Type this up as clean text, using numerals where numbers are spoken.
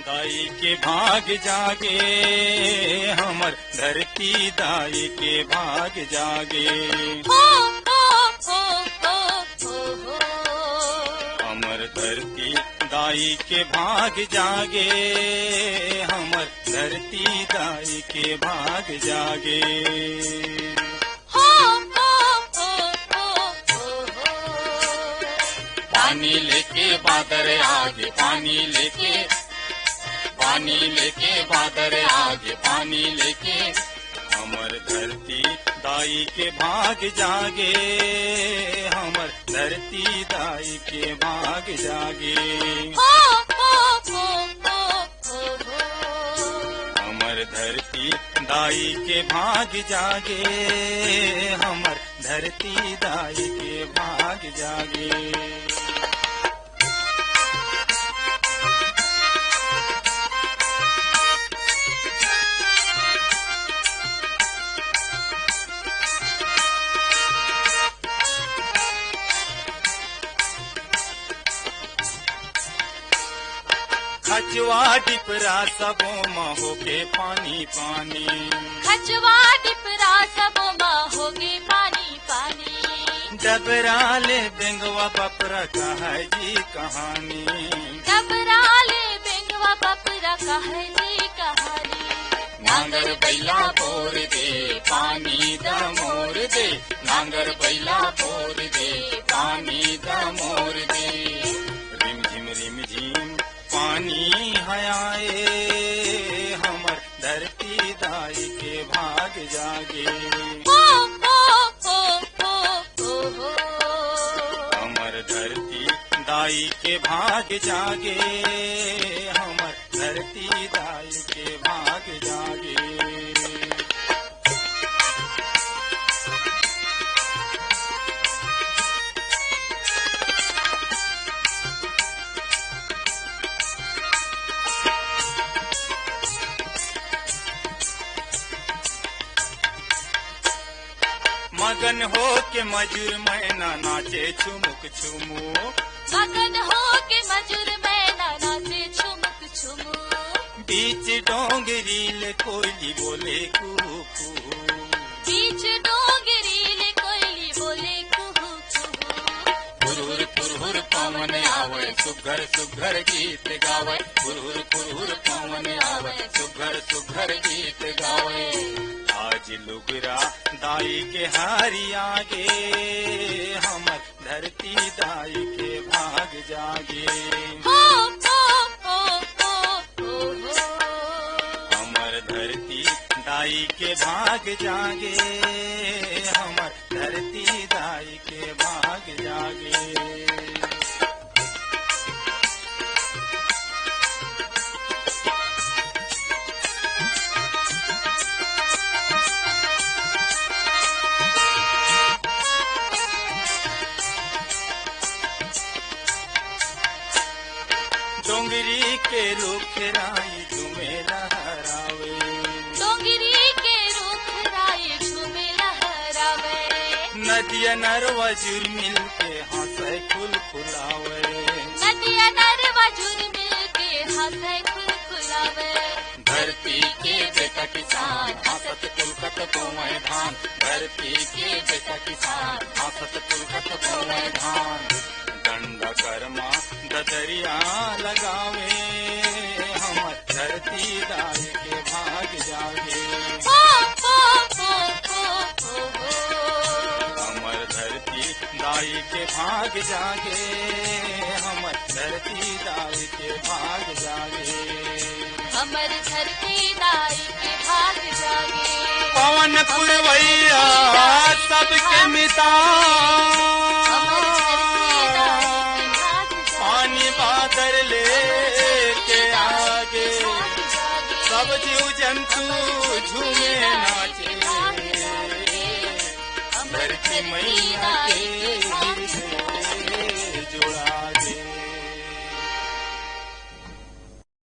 दाई के भाग जागे, हमर धरती दाई के भाग जागे। हो हो हो हो हो हो। हमर धरती दाई के भाग जागे, हमर धरती दाई के भाग जागे। हो हो हो हो हो हो। पानी लेके बादर आगे, पानी लेके बादर आगे, पानी लेके हमर धरती दाई के भाग जागे, हमर धरती दाई के भाग जागे। हो हो हो हो हो हो। हमर धरती दाई के भाग जागे, हमर धरती दाई के भाग जागे। खचवा डिपरा सबो महो के पानी पानी, खचवा डिपरा सबो होगे पानी पानी। डबराले बेंगवा बपरा कहा जी कहानी, डबराले बेंगवा बपरा कहा जी कहानी। नांगर बैला बोर दे, पानी द मोर दे, नांगर बैला बोर दे, पानी द मोर दे। रिम झिम पानी हयाए, हमर धरती दाई के भाग जागे। हो हो हो हो हो हो। हमर धरती दाई के भाग जागे, हमर धरती दाई के भाग जागे। मगन हो के मजूर मैना नाचे छुमुक छुमू, मगन हो के मजूर मैना नाचे छुमुक छुमू। बीच डोंगरी ले कोयली बोले कुहू कुहू, बीच डोंगरी ले कोयली बोले कुहू कुहू। पुरहुर पुरहुर पवन आवे, सुघर सुघर गीत गावे, पुरहुर पुरहुर पवन आवे, सुघर सुघर गीत गावे। आज लुगरा दाई के हारी आगे, हमर धरती दाई के भाग जागे। हो हो हो हो हो हो। हमर धरती दाई के भाग जागे, हमर धरती दाई के भाग जागे। डोंगरी के रुख राई झूमे लहरावे, डोंगरी के रुख राई झूमे लहरावे। नदिया नरवा जुर मिल के हंसे खुल खुलावे, नदिया नरवा जुर मिल के हंसे खुल खुलावे। धरती के बेटा किसान हंसत कुलकत बोवे धान, धरती के बेटा किसान हंसत कुलकत बोवे धान। दंड कर्मा ददरिया लगावे, हमर धरती दाई के भाग जागे। हो हो हो हो हो हो। हमर धरती दाई के भाग जागे, हमर धरती दाई के भाग जागे। हमर धरती दाई के भाग जागे। पवन पुरवैया सबके मिता, पानी बादर ले के आगे, सब जीव जंतु झूमे नाचे, धरती मैया के